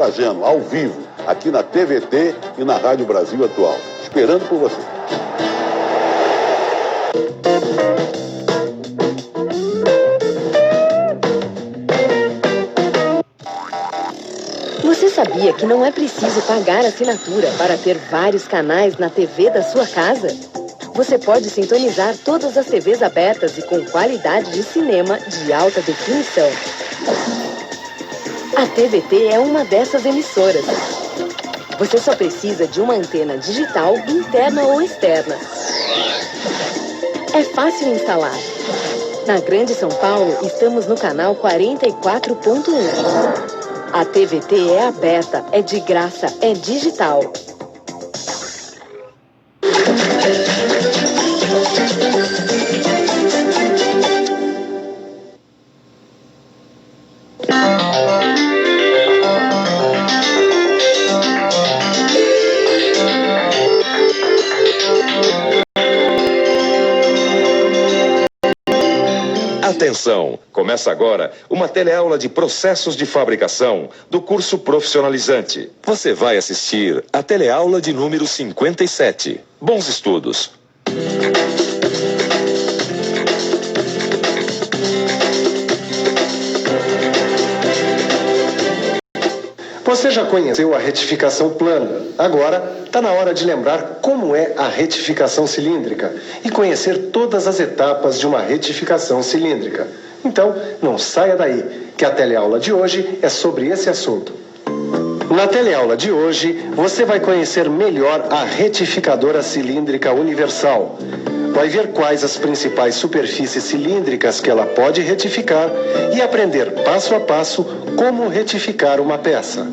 fazendo ao vivo, aqui na TVT e na Rádio Brasil Atual. Esperando por você. Você sabia que não é preciso pagar assinatura para ter vários canais na TV da sua casa? Você pode sintonizar todas as TVs abertas e com qualidade de cinema de alta definição. A TVT é uma dessas emissoras. Você só precisa de uma antena digital interna ou externa. É fácil instalar. Na Grande São Paulo, estamos no canal 44.1. A TVT é aberta, é de graça, é digital. Atenção! Começa agora uma teleaula de processos de fabricação do curso profissionalizante. Você vai assistir a teleaula de número 57. Bons estudos! Você já conheceu a retificação plana. Agora está na hora de lembrar como é a retificação cilíndrica e conhecer todas as etapas de uma retificação cilíndrica. Então, não saia daí, que a teleaula de hoje é sobre esse assunto. Na teleaula de hoje, você vai conhecer melhor a retificadora cilíndrica universal. Vai ver quais as principais superfícies cilíndricas que ela pode retificar e aprender passo a passo como retificar uma peça.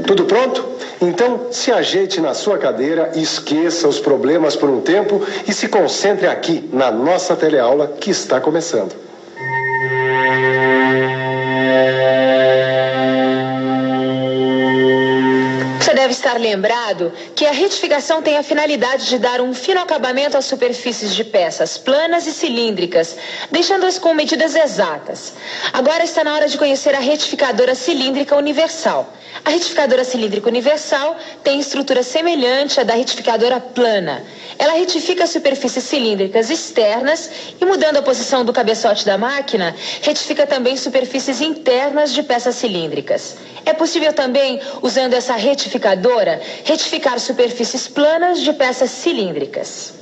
Tudo pronto? Então, se ajeite na sua cadeira, esqueça os problemas por um tempo e se concentre aqui na nossa teleaula que está começando. Você deve estar lembrado que a retificação tem a finalidade de dar um fino acabamento às superfícies de peças planas e cilíndricas, deixando-as com medidas exatas. Agora está na hora de conhecer a retificadora cilíndrica universal. A retificadora cilíndrica universal tem estrutura semelhante à da retificadora plana. Ela retifica as superfícies cilíndricas externas e, mudando a posição do cabeçote da máquina, retifica também superfícies internas de peças cilíndricas. É possível também, usando essa retificadora, retificar superfícies planas de peças cilíndricas.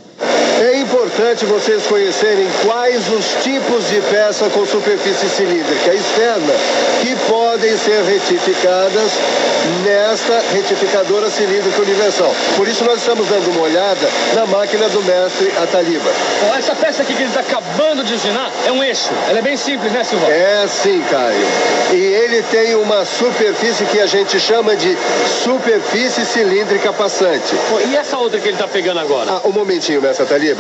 É importante vocês conhecerem quais os tipos de peça com superfície cilíndrica externa que podem ser retificadas nesta retificadora cilíndrica universal. Por isso nós estamos dando uma olhada na máquina do mestre Ataliba. Essa peça aqui que ele está acabando de ensinar é um eixo. Ela é bem simples, né, Silvão? É sim, Caio. E ele tem uma superfície que a gente chama de superfície cilíndrica passante. E essa outra que ele está pegando agora? Um momentinho, mestre Ataliba.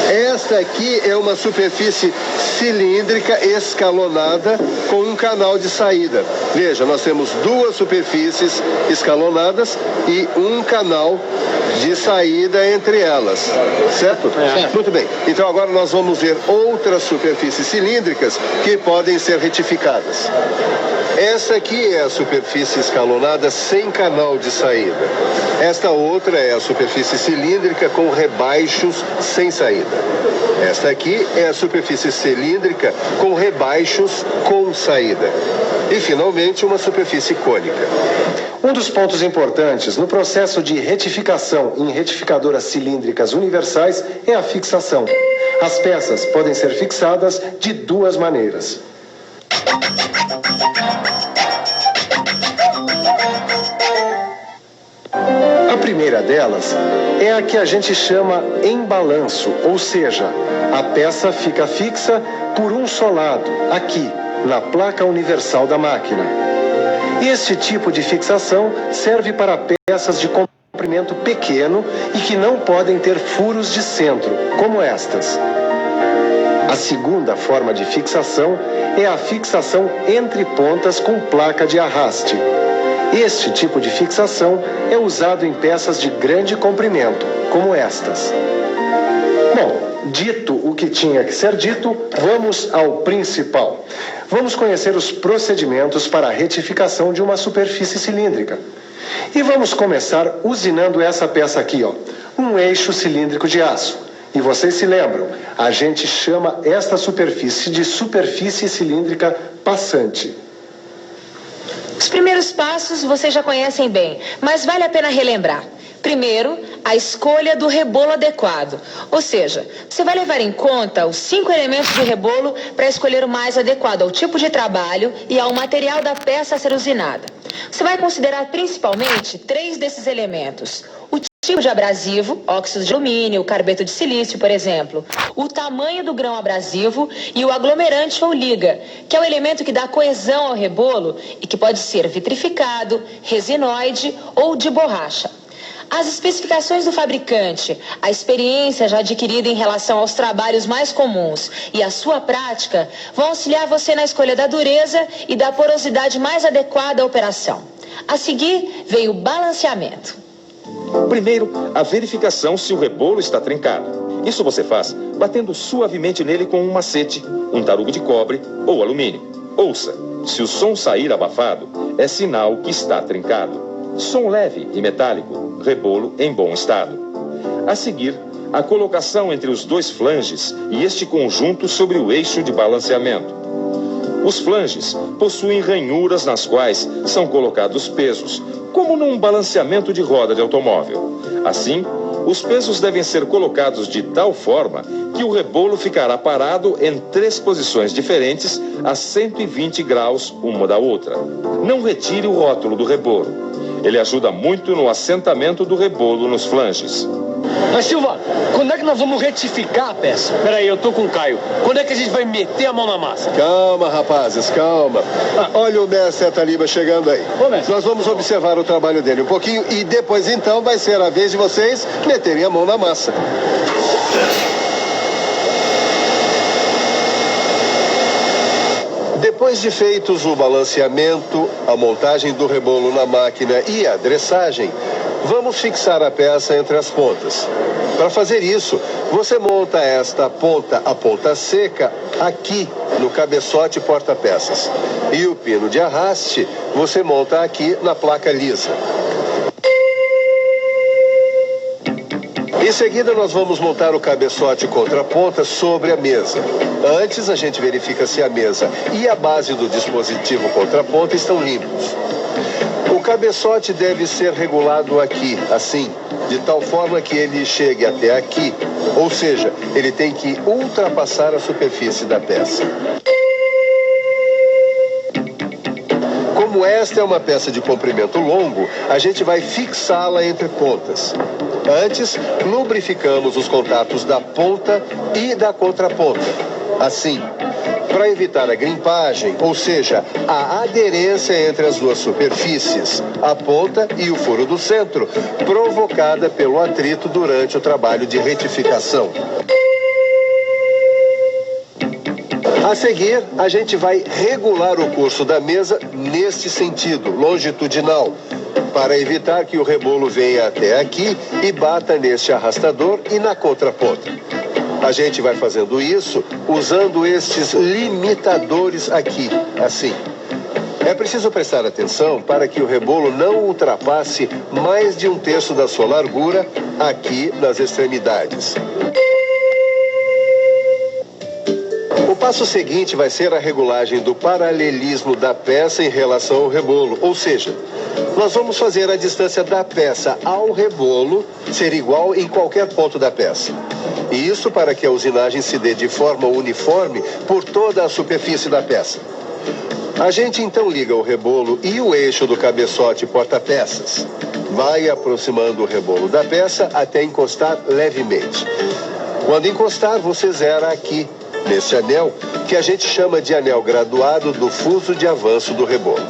Esta aqui é uma superfície cilíndrica escalonada com um canal de saída. Veja, nós temos duas superfícies escalonadas e um canal de saída entre elas, certo? Certo. Muito bem. Então agora nós vamos ver outras superfícies cilíndricas que podem ser retificadas. Essa aqui é a superfície escalonada sem canal de saída. Esta outra é a superfície cilíndrica com rebaixos sem saída. Esta aqui é a superfície cilíndrica com rebaixos com saída. E, finalmente, uma superfície cônica. Um dos pontos importantes no processo de retificação em retificadoras cilíndricas universais é a fixação. As peças podem ser fixadas de duas maneiras. A primeira delas é a que a gente chama em balanço, ou seja, a peça fica fixa por um só lado, aqui, na placa universal da máquina. Este tipo de fixação serve para peças de comprimento pequeno e que não podem ter furos de centro, como estas. A segunda forma de fixação é a fixação entre pontas com placa de arraste. Este tipo de fixação é usado em peças de grande comprimento, como estas. Bom, dito o que tinha que ser dito, vamos ao principal. vamos conhecer os procedimentos para a retificação de uma superfície cilíndrica. E vamos começar usinando essa peça aqui, ó, um eixo cilíndrico de aço. E vocês se lembram, a gente chama esta superfície de superfície cilíndrica passante. Os primeiros passos vocês já conhecem bem, mas vale a pena relembrar. Primeiro, a escolha do rebolo adequado. Ou seja, você vai levar em conta os 5 elementos de rebolo para escolher o mais adequado ao tipo de trabalho e ao material da peça a ser usinada. Você vai considerar principalmente 3 desses elementos. O tipo de abrasivo, óxido de alumínio, carbeto de silício, por exemplo. O tamanho do grão abrasivo e o aglomerante ou liga, que é o elemento que dá coesão ao rebolo e que pode ser vitrificado, resinoide ou de borracha. As especificações do fabricante, a experiência já adquirida em relação aos trabalhos mais comuns e a sua prática vão auxiliar você na escolha da dureza e da porosidade mais adequada à operação. A seguir, vem o balanceamento. Primeiro, a verificação se o rebolo está trincado. Isso você faz batendo suavemente nele com um macete, um tarugo de cobre ou alumínio. Ouça, se o som sair abafado, é sinal que está trincado. Som leve e metálico, rebolo em bom estado. A seguir, a colocação entre os 2 flanges e este conjunto sobre o eixo de balanceamento. Os flanges possuem ranhuras nas quais são colocados pesos, como num balanceamento de roda de automóvel. Assim, os pesos devem ser colocados de tal forma que o rebolo ficará parado em 3 posições diferentes a 120 graus uma da outra. Não retire o rótulo do rebolo. Ele ajuda muito no assentamento do rebolo nos flanges. Mas Silva, quando é que nós vamos retificar a peça? Peraí, eu tô com o Caio. Quando é que a gente vai meter a mão na massa? Calma, rapazes, calma. Olha o mestre Ataliba chegando aí. Ô, mestre. Nós vamos observar o trabalho dele um pouquinho e depois então vai ser a vez de vocês meterem a mão na massa. Depois de feitos o balanceamento, a montagem do rebolo na máquina e a dressagem, vamos fixar a peça entre as pontas. Para fazer isso, você monta esta ponta, a ponta seca, aqui no cabeçote porta-peças. E o pino de arraste você monta aqui na placa lisa. Em seguida, nós vamos montar o cabeçote contraponta sobre a mesa. Antes, a gente verifica se a mesa e a base do dispositivo contraponta estão limpos. O cabeçote deve ser regulado aqui, assim, de tal forma que ele chegue até aqui, ou seja, ele tem que ultrapassar a superfície da peça. Como esta é uma peça de comprimento longo, a gente vai fixá-la entre pontas. Antes, lubrificamos os contatos da ponta e da contraponta. Assim, para evitar a grimpagem, ou seja, a aderência entre as 2 superfícies, a ponta e o furo do centro, provocada pelo atrito durante o trabalho de retificação. A seguir, a gente vai regular o curso da mesa neste sentido, longitudinal, para evitar que o rebolo venha até aqui e bata neste arrastador e na contraponta. A gente vai fazendo isso usando estes limitadores aqui, assim. É preciso prestar atenção para que o rebolo não ultrapasse mais de 1/3 da sua largura aqui nas extremidades. O passo seguinte vai ser a regulagem do paralelismo da peça em relação ao rebolo, ou seja, nós vamos fazer a distância da peça ao rebolo ser igual em qualquer ponto da peça. E isso para que a usinagem se dê de forma uniforme por toda a superfície da peça. A gente então liga o rebolo e o eixo do cabeçote porta-peças. Vai aproximando o rebolo da peça até encostar levemente. Quando encostar, você zera aqui, nesse anel, que a gente chama de anel graduado do fuso de avanço do rebolo.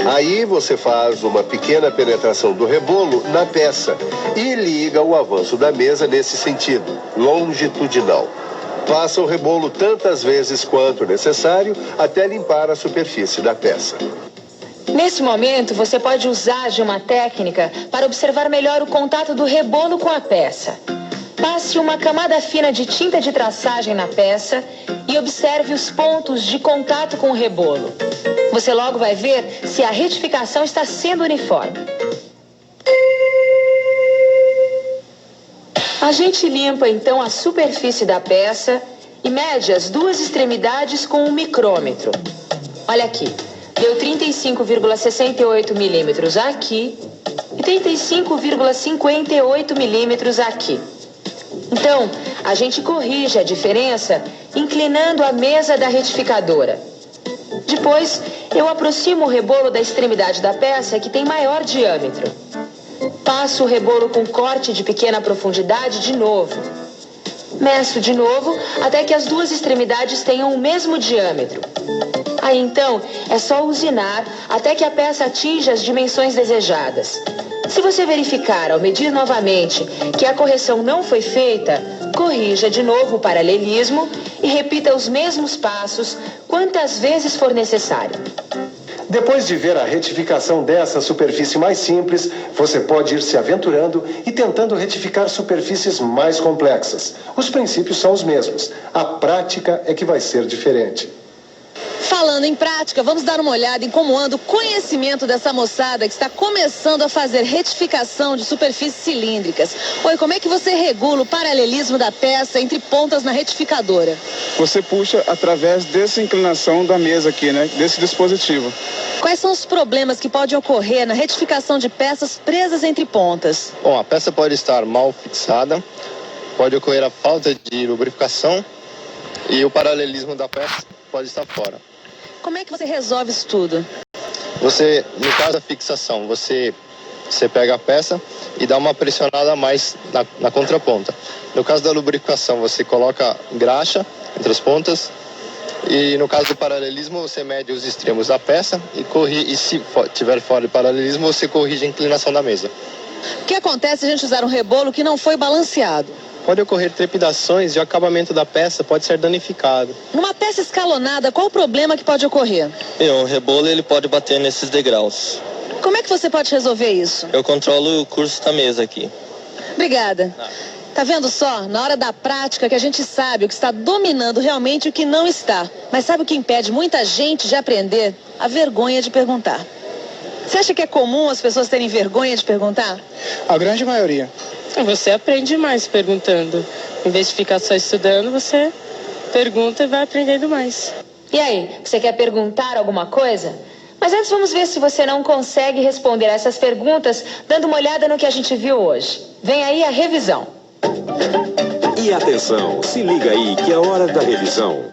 Aí você faz uma pequena penetração do rebolo na peça e liga o avanço da mesa nesse sentido, longitudinal. Passa o rebolo tantas vezes quanto necessário até limpar a superfície da peça. Nesse momento, você pode usar de uma técnica para observar melhor o contato do rebolo com a peça. passe uma camada fina de tinta de traçagem na peça e observe os pontos de contato com o rebolo. Você logo vai ver se a retificação está sendo uniforme. A gente limpa então a superfície da peça e mede as duas extremidades com um micrômetro. Olha aqui, deu 35,68 milímetros aqui e 35,58 milímetros aqui. Então, a gente corrige a diferença inclinando a mesa da retificadora. Depois, eu aproximo o rebolo da extremidade da peça que tem maior diâmetro. Passo o rebolo com corte de pequena profundidade de novo. Meço de novo até que as duas extremidades tenham o mesmo diâmetro. Aí então é só usinar até que a peça atinja as dimensões desejadas. Se você verificar ao medir novamente que a correção não foi feita, corrija de novo o paralelismo e repita os mesmos passos quantas vezes for necessário. Depois de ver a retificação dessa superfície mais simples, você pode ir se aventurando e tentando retificar superfícies mais complexas. Os princípios são os mesmos. A prática é que vai ser diferente. Falando em prática, vamos dar uma olhada em como anda o conhecimento dessa moçada que está começando a fazer retificação de superfícies cilíndricas. Oi, como é que você regula o paralelismo da peça entre pontas na retificadora? Você puxa através dessa inclinação da mesa aqui, né? Desse dispositivo. Quais são os problemas que podem ocorrer na retificação de peças presas entre pontas? Bom, a peça pode estar mal fixada, pode ocorrer a falta de lubrificação e o paralelismo da peça pode estar fora. Como é que você resolve isso tudo? Você, no caso da fixação, você pega a peça e dá uma pressionada a mais na contraponta. No caso da lubrificação, você coloca graxa entre as pontas. E no caso do paralelismo, você mede os extremos da peça e se tiver fora de paralelismo, você corrige a inclinação da mesa. O que acontece se a gente usar um rebolo que não foi balanceado? Pode ocorrer trepidações e o acabamento da peça pode ser danificado. Numa peça escalonada, qual o problema que pode ocorrer? O rebolo ele pode bater nesses degraus. Como é que você pode resolver isso? Eu controlo o curso da mesa aqui. Obrigada. Tá vendo só? Na hora da prática que a gente sabe o que está dominando realmente e o que não está. Mas sabe o que impede muita gente de aprender? A vergonha de perguntar. Você acha que é comum as pessoas terem vergonha de perguntar? A grande maioria. Você aprende mais perguntando. Em vez de ficar só estudando, você pergunta e vai aprendendo mais. E aí, você quer perguntar alguma coisa? Mas antes vamos ver se você não consegue responder a essas perguntas dando uma olhada no que a gente viu hoje. Vem aí a revisão. E atenção, se liga aí que é hora da revisão.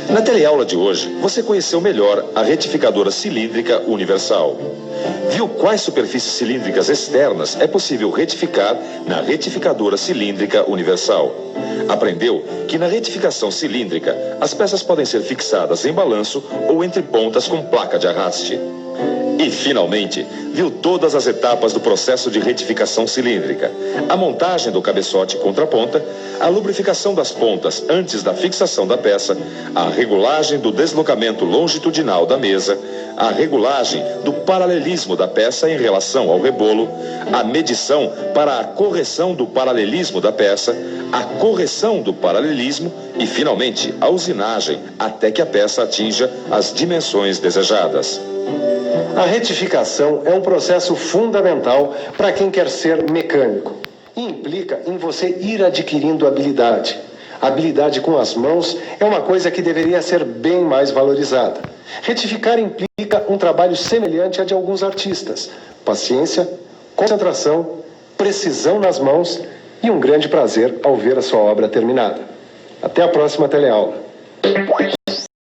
Na teleaula de hoje, você conheceu melhor a retificadora cilíndrica universal. Viu quais superfícies cilíndricas externas é possível retificar na retificadora cilíndrica universal. Aprendeu que na retificação cilíndrica, as peças podem ser fixadas em balanço ou entre pontas com placa de arraste. E, finalmente, viu todas as etapas do processo de retificação cilíndrica. A montagem do cabeçote contra a ponta, a lubrificação das pontas antes da fixação da peça, a regulagem do deslocamento longitudinal da mesa, a regulagem do paralelismo da peça em relação ao rebolo, a medição para a correção do paralelismo da peça, a correção do paralelismo e, finalmente, a usinagem até que a peça atinja as dimensões desejadas. A retificação é um processo fundamental para quem quer ser mecânico. E implica em você ir adquirindo habilidade. Habilidade com as mãos é uma coisa que deveria ser bem mais valorizada. Retificar implica um trabalho semelhante a de alguns artistas. Paciência, concentração, precisão nas mãos e um grande prazer ao ver a sua obra terminada. Até a próxima teleaula.